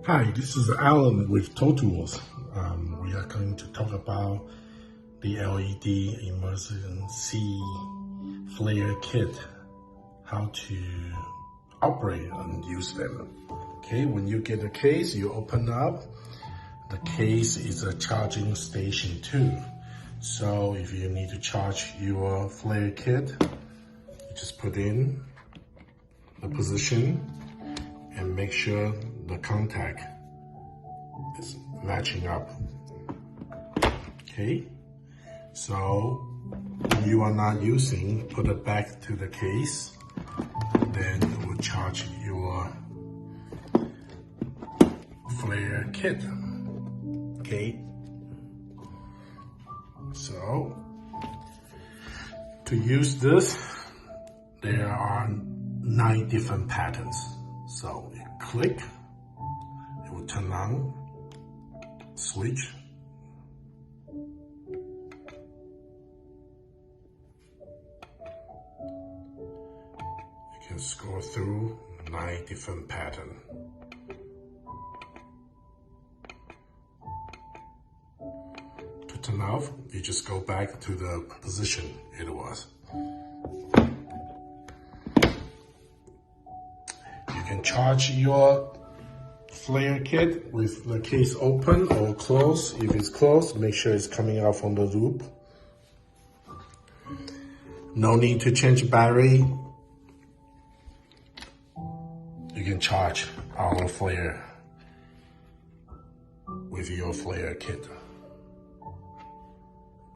Hi, this is Alan with Tow Tools. We are going to talk about the LED emergency flare kit, how to operate and use them. Okay, when you get the case, you open up. The case is a charging station too. So if you need to charge your flare kit, you just put in the position and make sure the contact is matching up. Okay, so when you are not using, put it back to the case, then it will charge your flare kit. Okay, so to use this, there are 9 different patterns. So you click, it will turn on, switch, you can scroll through 9 different patterns. To turn off, you just go back to the position it was. You can charge your flare kit with the case open or closed. If it's closed, make sure it's coming out from the loop. No need to change battery. You can charge our flare with your flare kit.